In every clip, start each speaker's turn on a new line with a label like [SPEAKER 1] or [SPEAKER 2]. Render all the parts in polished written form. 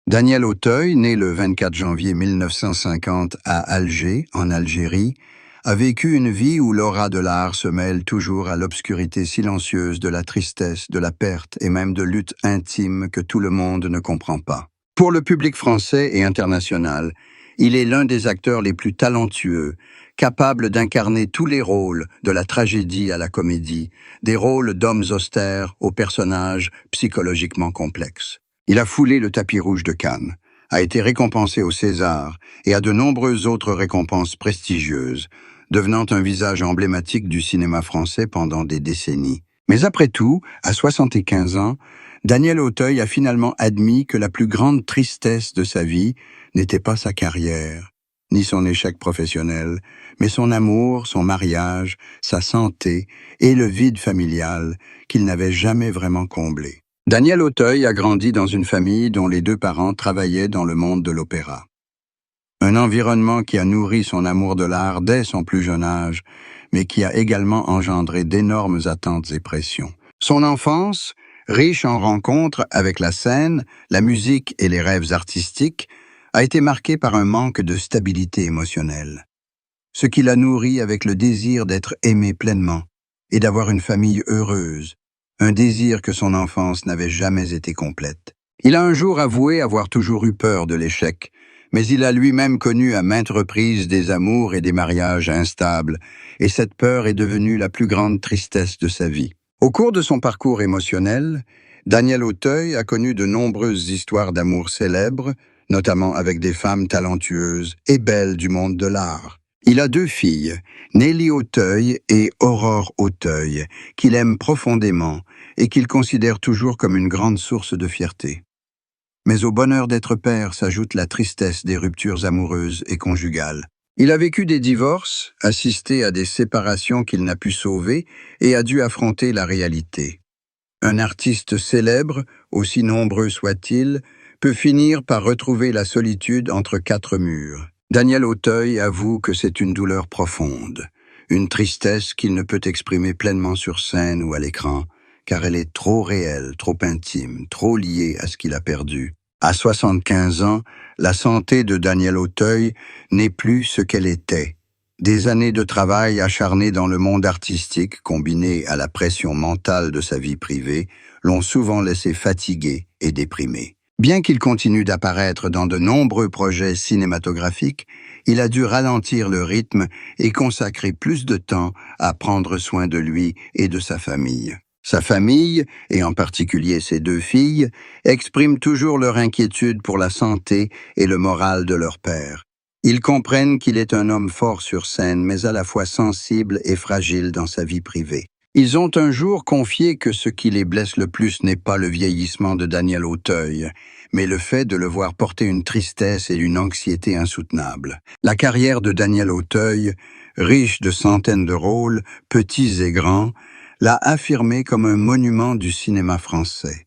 [SPEAKER 1] Daniel Auteuil, né le 24 janvier 1950 à Alger, en Algérie, a vécu une vie où l'aura de l'art se mêle toujours à l'obscurité silencieuse de la tristesse, de la perte et même de luttes intimes que tout le monde ne comprend pas. Pour le public français et international, il est l'un des acteurs les plus talentueux, capable d'incarner tous les rôles, de la tragédie à la comédie, des rôles d'hommes austères aux personnages psychologiquement complexes. Il a foulé le tapis rouge de Cannes, a été récompensé au César et à de nombreuses autres récompenses prestigieuses, devenant un visage emblématique du cinéma français pendant des décennies. Mais après tout, à 75 ans, Daniel Auteuil a finalement admis que la plus grande tristesse de sa vie n'était pas sa carrière, ni son échec professionnel, mais son amour, son mariage, sa santé et le vide familial qu'il n'avait jamais vraiment comblé. Daniel Auteuil a grandi dans une famille dont les deux parents travaillaient dans le monde de l'opéra. Un environnement qui a nourri son amour de l'art dès son plus jeune âge, mais qui a également engendré d'énormes attentes et pressions. Son enfance, riche en rencontres avec la scène, la musique et les rêves artistiques, a été marquée par un manque de stabilité émotionnelle. Ce qui l'a nourri avec le désir d'être aimé pleinement et d'avoir une famille heureuse, un désir que son enfance n'avait jamais été complète. Il a un jour avoué avoir toujours eu peur de l'échec, mais il a lui-même connu à maintes reprises des amours et des mariages instables, et cette peur est devenue la plus grande tristesse de sa vie. Au cours de son parcours émotionnel, Daniel Auteuil a connu de nombreuses histoires d'amour célèbres, notamment avec des femmes talentueuses et belles du monde de l'art. Il a deux filles, Nelly Auteuil et Aurore Auteuil, qu'il aime profondément et qu'il considère toujours comme une grande source de fierté. Mais au bonheur d'être père s'ajoute la tristesse des ruptures amoureuses et conjugales. Il a vécu des divorces, assisté à des séparations qu'il n'a pu sauver et a dû affronter la réalité. Un artiste célèbre, aussi nombreux soit-il, peut finir par retrouver la solitude entre quatre murs. Daniel Auteuil avoue que c'est une douleur profonde, une tristesse qu'il ne peut exprimer pleinement sur scène ou à l'écran, car elle est trop réelle, trop intime, trop liée à ce qu'il a perdu. À 75 ans, la santé de Daniel Auteuil n'est plus ce qu'elle était. Des années de travail acharné dans le monde artistique, combinées à la pression mentale de sa vie privée, l'ont souvent laissé fatigué et déprimé. Bien qu'il continue d'apparaître dans de nombreux projets cinématographiques, il a dû ralentir le rythme et consacrer plus de temps à prendre soin de lui et de sa famille. Sa famille, et en particulier ses deux filles, expriment toujours leur inquiétude pour la santé et le moral de leur père. Ils comprennent qu'il est un homme fort sur scène, mais à la fois sensible et fragile dans sa vie privée. Ils ont un jour confié que ce qui les blesse le plus n'est pas le vieillissement de Daniel Auteuil, mais le fait de le voir porter une tristesse et une anxiété insoutenables. La carrière de Daniel Auteuil, riche de centaines de rôles, petits et grands, l'a affirmé comme un monument du cinéma français.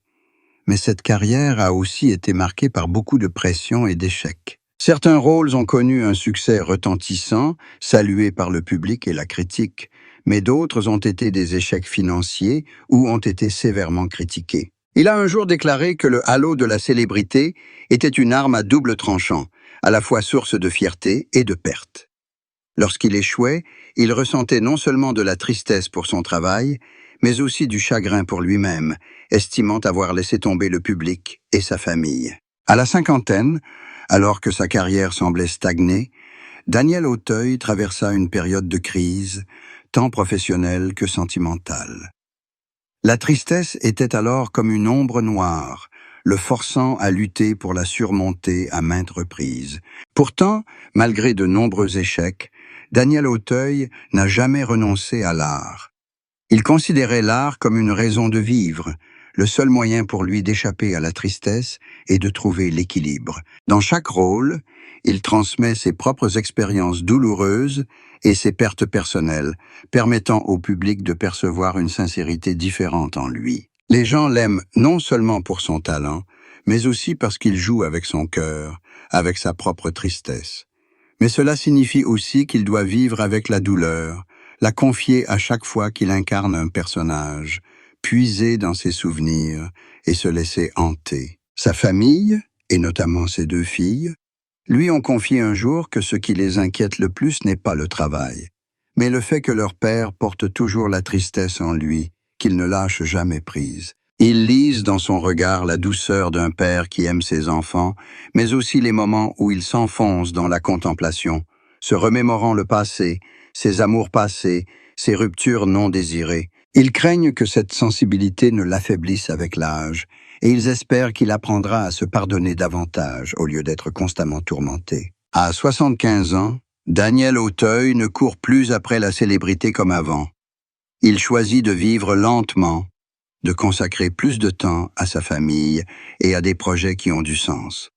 [SPEAKER 1] Mais cette carrière a aussi été marquée par beaucoup de pression et d'échecs. Certains rôles ont connu un succès retentissant, salué par le public et la critique, mais d'autres ont été des échecs financiers ou ont été sévèrement critiqués. Il a un jour déclaré que le halo de la célébrité était une arme à double tranchant, à la fois source de fierté et de perte. Lorsqu'il échouait, il ressentait non seulement de la tristesse pour son travail, mais aussi du chagrin pour lui-même, estimant avoir laissé tomber le public et sa famille. À la cinquantaine, alors que sa carrière semblait stagner, Daniel Auteuil traversa une période de crise, tant professionnelle que sentimentale. La tristesse était alors comme une ombre noire, le forçant à lutter pour la surmonter à maintes reprises. Pourtant, malgré de nombreux échecs, Daniel Auteuil n'a jamais renoncé à l'art. Il considérait l'art comme une raison de vivre, le seul moyen pour lui d'échapper à la tristesse et de trouver l'équilibre. Dans chaque rôle, il transmet ses propres expériences douloureuses et ses pertes personnelles, permettant au public de percevoir une sincérité différente en lui. Les gens l'aiment non seulement pour son talent, mais aussi parce qu'il joue avec son cœur, avec sa propre tristesse. Mais cela signifie aussi qu'il doit vivre avec la douleur, la confier à chaque fois qu'il incarne un personnage, puiser dans ses souvenirs et se laisser hanter. Sa famille et notamment ses 2 filles, lui ont confié un jour que ce qui les inquiète le plus n'est pas le travail, mais le fait que leur père porte toujours la tristesse en lui, qu'il ne lâche jamais prise. Ils lisent dans son regard la douceur d'un père qui aime ses enfants, mais aussi les moments où il s'enfonce dans la contemplation, se remémorant le passé, ses amours passés, ses ruptures non désirées. Ils craignent que cette sensibilité ne l'affaiblisse avec l'âge, et ils espèrent qu'il apprendra à se pardonner davantage au lieu d'être constamment tourmenté. À 75 ans, Daniel Auteuil ne court plus après la célébrité comme avant. Il choisit de vivre lentement, de consacrer plus de temps à sa famille et à des projets qui ont du sens.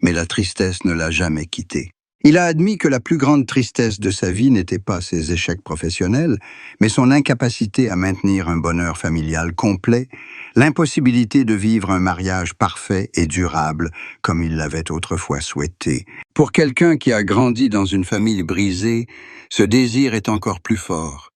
[SPEAKER 1] Mais la tristesse ne l'a jamais quitté. Il a admis que la plus grande tristesse de sa vie n'était pas ses échecs professionnels, mais son incapacité à maintenir un bonheur familial complet, l'impossibilité de vivre un mariage parfait et durable comme il l'avait autrefois souhaité. Pour quelqu'un qui a grandi dans une famille brisée, ce désir est encore plus fort.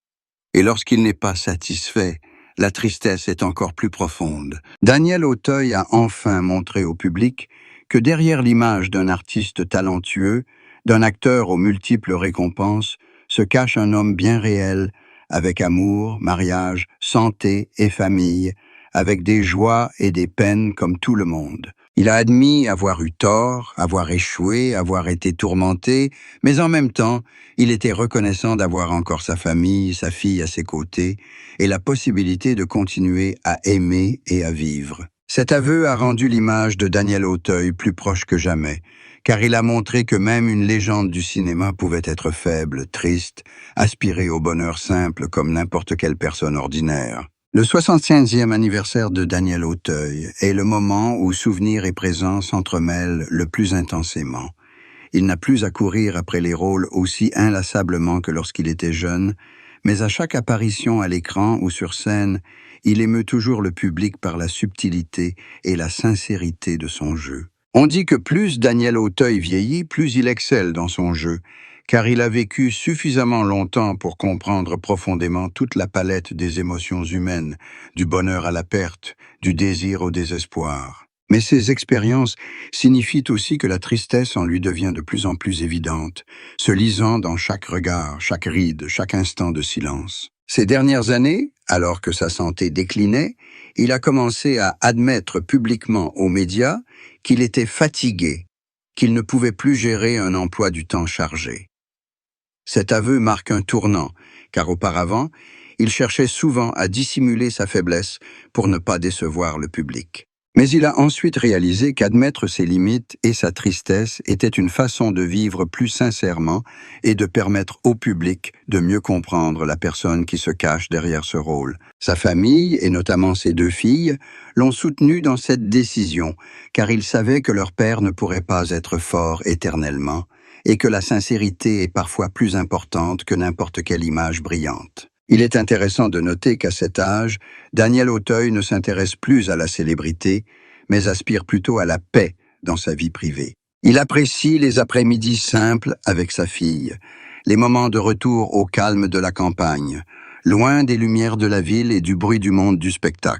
[SPEAKER 1] Et lorsqu'il n'est pas satisfait, la tristesse est encore plus profonde. Daniel Auteuil a enfin montré au public que derrière l'image d'un artiste talentueux, d'un acteur aux multiples récompenses, se cache un homme bien réel, avec amour, mariage, santé et famille, avec des joies et des peines comme tout le monde. Il a admis avoir eu tort, avoir échoué, avoir été tourmenté, mais en même temps, il était reconnaissant d'avoir encore sa famille, sa fille à ses côtés, et la possibilité de continuer à aimer et à vivre. Cet aveu a rendu l'image de Daniel Auteuil plus proche que jamais, car il a montré que même une légende du cinéma pouvait être faible, triste, aspirer au bonheur simple comme n'importe quelle personne ordinaire. Le 65e anniversaire de Daniel Auteuil est le moment où souvenir et présent s'entremêlent le plus intensément. Il n'a plus à courir après les rôles aussi inlassablement que lorsqu'il était jeune, mais à chaque apparition à l'écran ou sur scène, il émeut toujours le public par la subtilité et la sincérité de son jeu. On dit que plus Daniel Auteuil vieillit, plus il excelle dans son jeu, car il a vécu suffisamment longtemps pour comprendre profondément toute la palette des émotions humaines, du bonheur à la perte, du désir au désespoir. Mais ces expériences signifient aussi que la tristesse en lui devient de plus en plus évidente, se lisant dans chaque regard, chaque ride, chaque instant de silence. Ces dernières années, alors que sa santé déclinait, il a commencé à admettre publiquement aux médias qu'il était fatigué, qu'il ne pouvait plus gérer un emploi du temps chargé. Cet aveu marque un tournant, car auparavant, il cherchait souvent à dissimuler sa faiblesse pour ne pas décevoir le public. Mais il a ensuite réalisé qu'admettre ses limites et sa tristesse était une façon de vivre plus sincèrement et de permettre au public de mieux comprendre la personne qui se cache derrière ce rôle. Sa famille, et notamment ses 2 filles, l'ont soutenu dans cette décision, car ils savaient que leur père ne pourrait pas être fort éternellement, et que la sincérité est parfois plus importante que n'importe quelle image brillante. Il est intéressant de noter qu'à cet âge, Daniel Auteuil ne s'intéresse plus à la célébrité, mais aspire plutôt à la paix dans sa vie privée. Il apprécie les après-midi simples avec sa fille, les moments de retour au calme de la campagne, loin des lumières de la ville et du bruit du monde du spectacle.